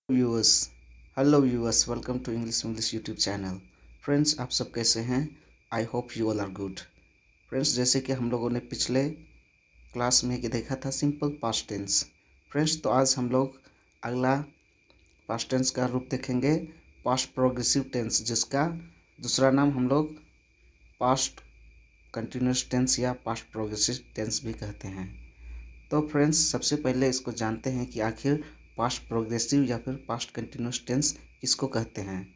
Viewers hello viewers welcome to English YouTube channel. Friends, आप सब कैसे हैं? I hope you all are good. Friends, जैसे कि हम लोगों ने पिछले क्लास में कि देखा था सिंपल पास्ट टेंस। फ्रेंड्स, तो आज हम लोग अगला पास्ट टेंस का रूप देखेंगे, पास्ट प्रोग्रेसिव टेंस, जिसका दूसरा नाम हम लोग पास्ट कंटिन्यूस टेंस या पास्ट प्रोग्रेसिव टेंस भी कहते हैं। तो फ्रेंड्स, सबसे पहले इसको जानते हैं कि आखिर पास्ट प्रोग्रेसिव या फिर पास्ट कंटिन्यूस टेंस किसको कहते हैं।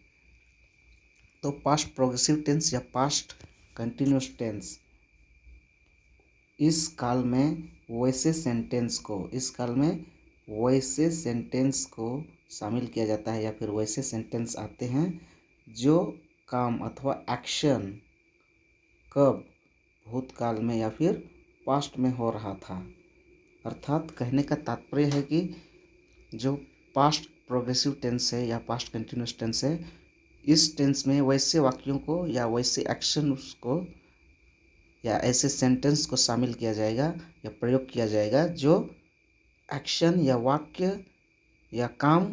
तो पास्ट प्रोग्रेसिव टेंस या पास्ट कंटिन्यूस टेंस इस काल में वैसे सेंटेंस को शामिल किया जाता है या फिर वैसे सेंटेंस आते हैं जो काम अथवा एक्शन कब भूतकाल में या फिर पास्ट में हो रहा था। अर्थात कहने का तात्पर्य है कि जो पास्ट प्रोग्रेसिव टेंस है या पास्ट कंटिन्यूस टेंस है, इस टेंस में वैसे वाक्यों को या वैसे एक्शन को या ऐसे सेंटेंस को शामिल किया जाएगा या प्रयोग किया जाएगा जो एक्शन या वाक्य या काम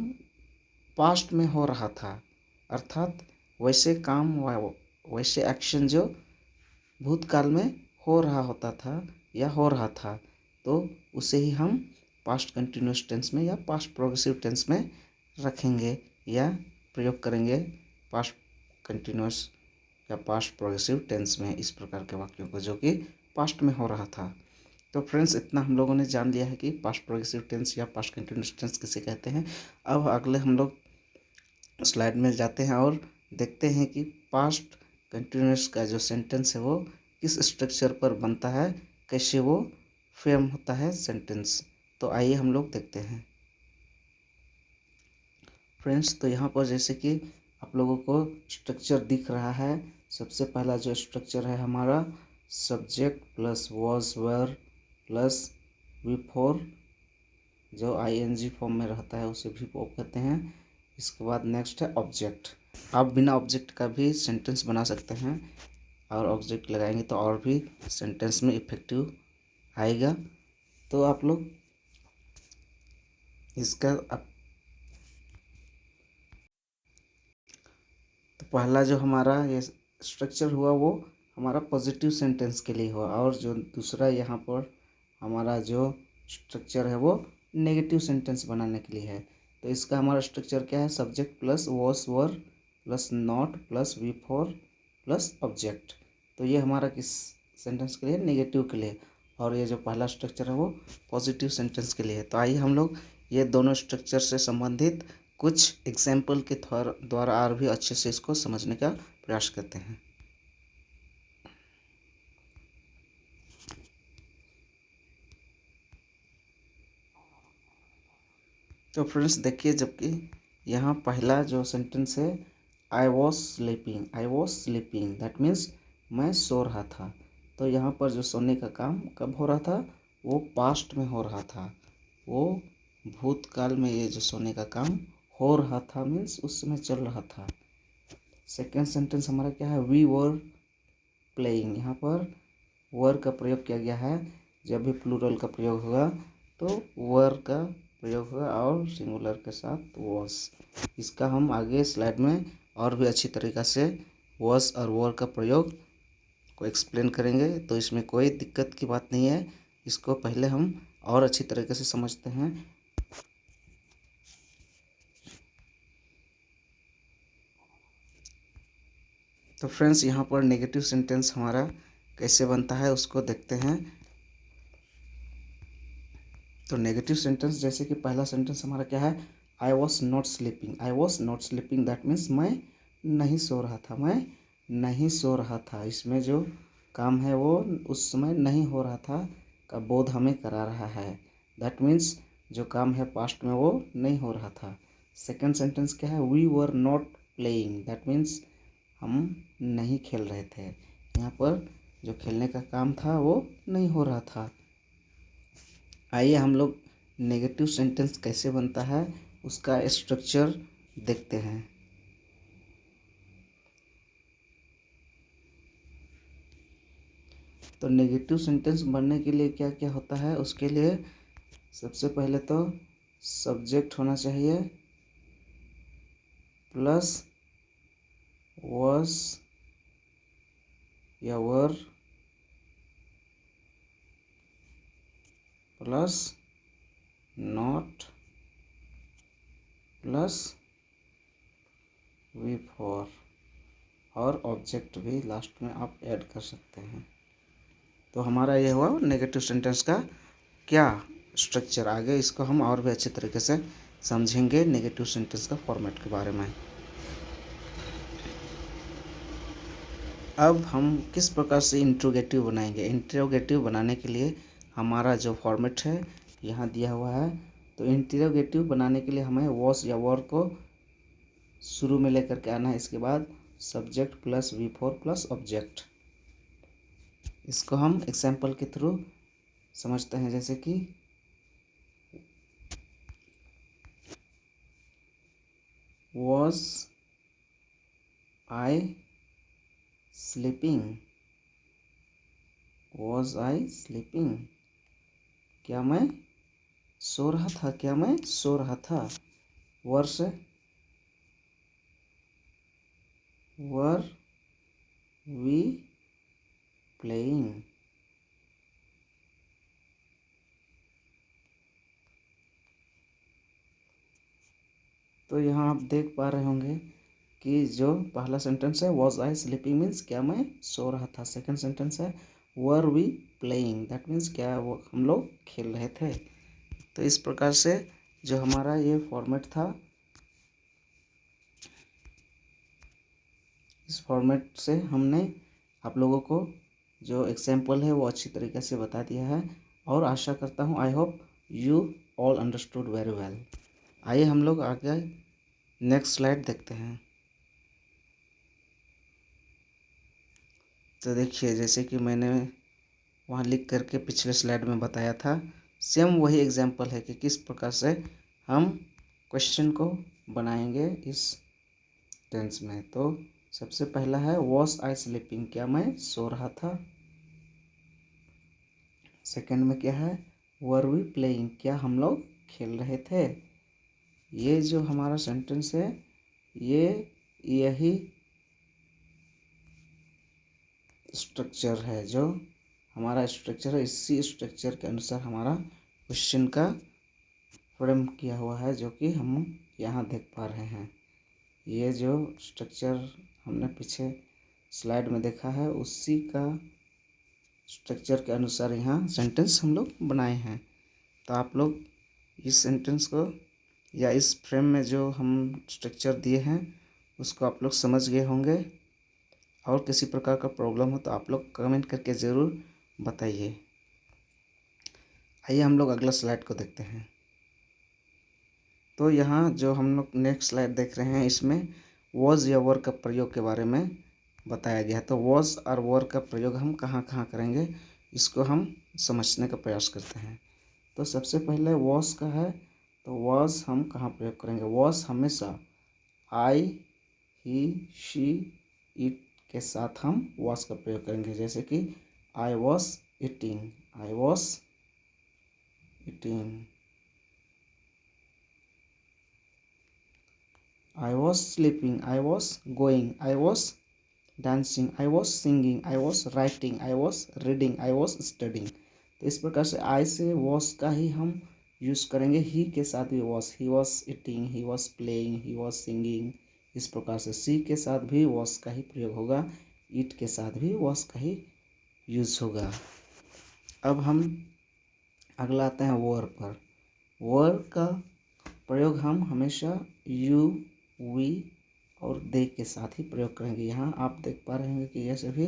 पास्ट में हो रहा था। अर्थात वैसे काम व वैसे एक्शन जो भूतकाल में हो रहा होता था या हो रहा था, तो उसे ही हम पास्ट कंटिन्यूस टेंस में या पास्ट प्रोग्रेसिव टेंस में रखेंगे या प्रयोग करेंगे पास्ट कंटिन्यूस या पास्ट प्रोग्रेसिव टेंस में इस प्रकार के वाक्यों को जो कि पास्ट में हो रहा था। तो फ्रेंड्स, इतना हम लोगों ने जान लिया है कि पास्ट प्रोग्रेसिव टेंस या पास्ट कंटिन्यूस टेंस किसे कहते हैं। अब अगले हम लोग स्लाइड में जाते हैं और देखते हैं कि पास्ट कंटिन्यूस का जो सेंटेंस है वो किस स्ट्रक्चर पर बनता है, कैसे वो फ्रेम होता है सेंटेंस। तो आइए हम लोग देखते हैं। फ्रेंड्स, तो यहाँ पर जैसे कि आप लोगों को स्ट्रक्चर दिख रहा है। सबसे पहला जो स्ट्रक्चर है हमारा subject plus was were plus V four, जो आईएनजी फॉर्म में रहता है उसे भी वर्ब कहते हैं। इसके बाद नेक्स्ट है ऑब्जेक्ट। आप बिना ऑब्जेक्ट का भी सेंटेंस बना सकते हैं और ऑब्जेक्ट लगाएंगे तो और भी सेंटेंस में इफेक्टिव आएगा। तो आप लोग इसका तो पहला जो हमारा ये स्ट्रक्चर हुआ वो हमारा पॉजिटिव सेंटेंस के लिए हुआ, और जो दूसरा यहाँ पर हमारा जो स्ट्रक्चर है वो नेगेटिव सेंटेंस बनाने के लिए है। तो इसका हमारा स्ट्रक्चर क्या है? Subject plus was were plus not plus V four plus object. तो ये हमारा किस सेंटेंस के लिए? नेगेटिव के लिए। और ये जो पहला स्ट्रक्चर है वो पॉजिटिव सेंटेंस के लिए है। तो आइए हम लोग ये दोनों स्ट्रक्चर से संबंधित कुछ एग्जाम्पल के द्वारा और भी अच्छे से इसको समझने का प्रयास करते हैं। तो फ्रेंड्स देखिए, जबकि यहाँ पहला जो सेंटेंस है I was sleeping that means मैं सो रहा था। तो यहाँ पर जो सोने का काम कब हो रहा था? वो पास्ट में हो रहा था। वो भूतकाल में ये जो सोने का काम हो रहा था मीन्स उस समय चल रहा था। सेकेंड सेंटेंस हमारा क्या है? We were playing. यहाँ पर वर का प्रयोग किया गया है। जब भी प्लूरल का प्रयोग होगा तो वर का प्रयोग होगा और सिंगुलर के साथ वॉस। इसका हम आगे स्लाइड में और भी अच्छी तरीक़ा से वॉस और वर का प्रयोग को एक्सप्लेन करेंगे, तो इसमें कोई दिक्कत की बात नहीं है। इसको पहले हम और अच्छी तरीके से समझते हैं। तो फ्रेंड्स, यहाँ पर नेगेटिव सेंटेंस हमारा कैसे बनता है उसको देखते हैं। तो नेगेटिव सेंटेंस जैसे कि पहला सेंटेंस हमारा क्या है? I was not sleeping that means मैं नहीं सो रहा था। इसमें जो काम है वो उस समय नहीं हो रहा था का बोध हमें करा रहा है। दैट मीन्स जो काम है पास्ट में वो नहीं हो रहा था। सेकेंड सेंटेंस क्या है? We were not playing that means हम नहीं खेल रहे थे। यहाँ पर जो खेलने का काम था वो नहीं हो रहा था। आइए हम लोग नेगेटिव सेंटेंस कैसे बनता है उसका स्ट्रक्चर देखते हैं। तो नेगेटिव सेंटेंस बनने के लिए क्या क्या होता है? उसके लिए सबसे पहले तो सब्जेक्ट होना चाहिए प्लस was या were plus not plus before और ऑब्जेक्ट भी लास्ट में आप ऐड कर सकते हैं। तो हमारा ये हुआ नेगेटिव सेंटेंस का क्या स्ट्रक्चर। आगे इसको हम और भी अच्छे तरीके से समझेंगे नेगेटिव सेंटेंस का फॉर्मेट के बारे में। अब हम किस प्रकार से इंट्रोगेटिव बनाएंगे। इंट्रोगेटिव बनाने के लिए हमारा जो फॉर्मेट है यहाँ दिया हुआ है। तो इंट्रोगेटिव बनाने के लिए हमें वॉस या वर को शुरू में लेकर के आना है, इसके बाद subject plus before plus object. इसको हम एग्जाम्पल के थ्रू समझते हैं, जैसे कि was I sleeping, was I sleeping, क्या मैं सो रहा था, क्या मैं सो रहा था। वर से वर वी प्लेइंग, तो यहाँ आप देख पा रहे होंगे कि जो पहला सेंटेंस है वॉज आई स्लीपिंग मीन्स क्या मैं सो रहा था। सेकंड सेंटेंस है were we playing, that means क्या वो हम लोग खेल रहे थे। तो इस प्रकार से जो हमारा ये फॉर्मेट था, इस फॉर्मेट से हमने आप लोगों को जो एग्जाम्पल है वो अच्छी तरीके से बता दिया है, और आशा करता हूँ आई hope you all understood very well. आइए हम लोग आगे नेक्स्ट स्लाइड देखते हैं। तो देखिए जैसे कि मैंने वहाँ लिख करके पिछले स्लाइड में बताया था, सेम वही एग्जाम्पल है कि किस प्रकार से हम क्वेश्चन को बनाएंगे इस टेंस में। तो सबसे पहला है वॉज आई स्लीपिंग, क्या मैं सो रहा था। सेकंड में क्या है वर वी प्लेइंग, क्या हम लोग खेल रहे थे। ये जो हमारा सेंटेंस है ये यही स्ट्रक्चर है, जो हमारा स्ट्रक्चर है, इसी स्ट्रक्चर के अनुसार हमारा क्वेश्चन का फ्रेम किया हुआ है, जो कि हम यहाँ देख पा रहे हैं। ये जो स्ट्रक्चर हमने पीछे स्लाइड में देखा है उसी का स्ट्रक्चर के अनुसार यहाँ सेंटेंस हम लोग बनाए हैं। तो आप लोग इस सेंटेंस को या इस फ्रेम में जो हम स्ट्रक्चर दिए हैं उसको आप लोग समझ गए होंगे, और किसी प्रकार का प्रॉब्लम हो तो आप लोग कमेंट करके ज़रूर बताइए। आइए हम लोग अगला स्लाइड को देखते हैं। तो यहाँ जो हम लोग नेक्स्ट स्लाइड देख रहे हैं इसमें वॉज या वर का प्रयोग के बारे में बताया गया है। तो वॉज और वर का प्रयोग हम कहाँ कहाँ करेंगे इसको हम समझने का प्रयास करते हैं। तो सबसे पहले वॉज का है, तो वॉज हम कहाँ प्रयोग करेंगे। वॉज हमेशा आई, ही, शी, इट के साथ हम वॉज का प्रयोग करेंगे, जैसे कि I was eating, I was eating, I was sleeping, I was going, I was dancing, I was singing, I was writing, I was reading, I was studying। तो इस प्रकार से I से was का ही हम यूज़ करेंगे। ही के साथ भी was, he was eating, he was playing, he was singing। इस प्रकार से she के साथ भी was का ही प्रयोग होगा, it के साथ भी was का ही यूज़ होगा। अब हम अगला आते हैं were पर। were का प्रयोग हम हमेशा यू, वी और दे के साथ ही प्रयोग करेंगे। यहाँ आप देख पा रहे हैं कि ये सभी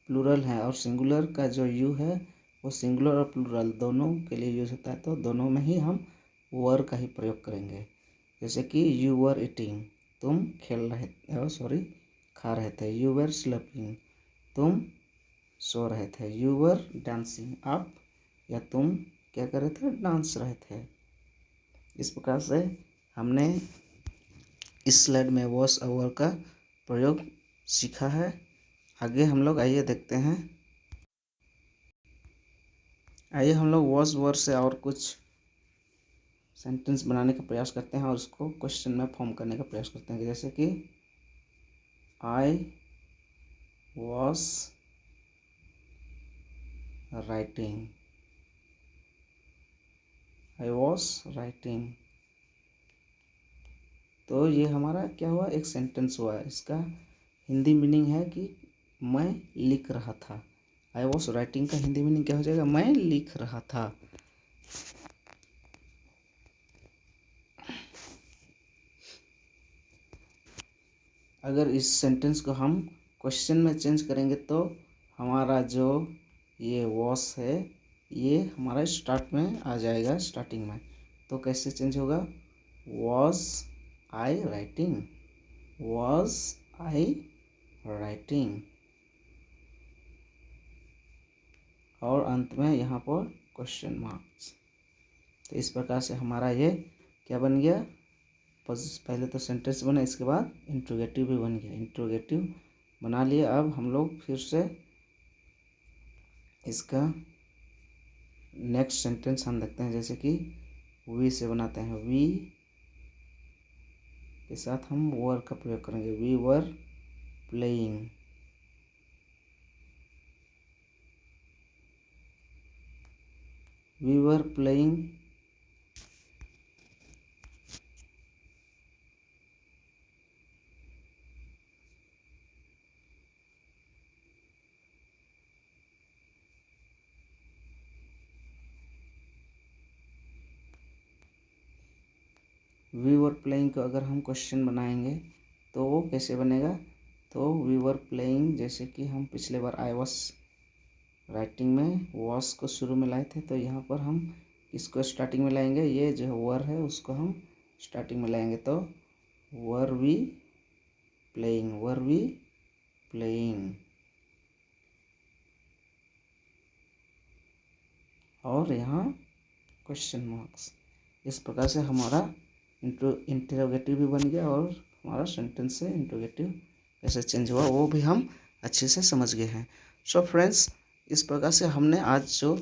प्लूरल हैं, और सिंगुलर का जो यू है वो सिंगुलर और प्लूरल दोनों के लिए यूज होता है, तो दोनों में ही हम वर का ही प्रयोग करेंगे। जैसे कि यू वर ईटिंग, तुम खेल रहे थे, सॉरी खा रहे थे। यू वर स्लीपिंग, तुम सो रहे थे। यू वर डांसिंग, आप या तुम क्या कर रहे थे, डांस रहे थे। इस प्रकार से हमने इस स्लाइड में वॉज और वर का प्रयोग सीखा है। आगे हम लोग आइए देखते हैं। आइए हम लोग वॉज वर से और कुछ सेंटेंस बनाने का प्रयास करते हैं और उसको क्वेश्चन में फॉर्म करने का प्रयास करते हैं, जैसे कि I was writing, I was writing. तो ये हमारा क्या हुआ, एक सेंटेंस हुआ। इसका हिंदी मीनिंग है कि मैं लिख रहा था। आई वॉज राइटिंग का हिंदी मीनिंग क्या हो जाएगा, मैं लिख रहा था। अगर इस सेंटेंस को हम क्वेश्चन में चेंज करेंगे तो हमारा जो ये वॉस है ये हमारा स्टार्ट में आ जाएगा, स्टार्टिंग में। तो कैसे चेंज होगा, was I writing, was I writing, और अंत में यहाँ पर क्वेश्चन मार्क्स। तो इस प्रकार से हमारा ये क्या बन गया, पहले तो सेंटेंस बना, इसके बाद इंट्रोगेटिव भी बन गया। इंट्रोगेटिव बना लिए। अब हम लोग फिर से इसका नेक्स्ट सेंटेंस हम देखते हैं, जैसे कि वी से बनाते हैं। वी के साथ हम वर का प्रयोग करेंगे। We were playing, we were playing we were playing को अगर हम क्वेश्चन बनाएंगे तो वो कैसे बनेगा, तो वी वर प्लेइंग, जैसे कि हम पिछले बार आई वॉज राइटिंग में वॉस को शुरू में लाए थे, तो यहाँ पर हम इसको स्टार्टिंग में लाएंगे। ये जो वर है उसको हम स्टार्टिंग में लाएंगे। तो were we playing, were we playing, और यहाँ क्वेश्चन मार्क्स। इस प्रकार से हमारा इंटरोगेटिव भी बन गया और हमारा सेंटेंस से इंटरोगेटिव कैसे चेंज हुआ वो भी हम अच्छे से समझ गए हैं। सो फ्रेंड्स, इस प्रकार से हमने आज जो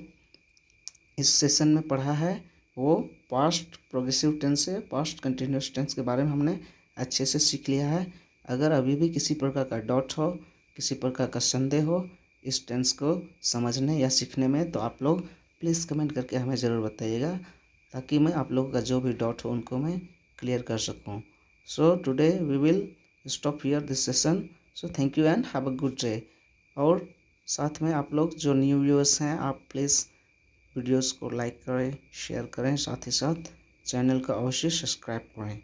इस सेशन में पढ़ा है वो पास्ट प्रोग्रेसिव टेंस से पास्ट कंटिन्यूस टेंस के बारे में हमने अच्छे से सीख लिया है। अगर अभी भी किसी प्रकार का डाउट हो, किसी प्रकार का संदेह हो इस टेंस को समझने या सीखने में, तो आप लोग प्लीज़ कमेंट करके हमें ज़रूर बताइएगा, ताकि मैं आप लोगों का जो भी डाउट हो उनको मैं क्लियर कर सकूं। So today we will stop here this session. So thank you and have a good day. और साथ में आप लोग जो न्यू व्यूअर्स हैं, आप प्लीज़ वीडियोस को लाइक करें, शेयर करें, साथ ही साथ चैनल को अवश्य सब्सक्राइब करें।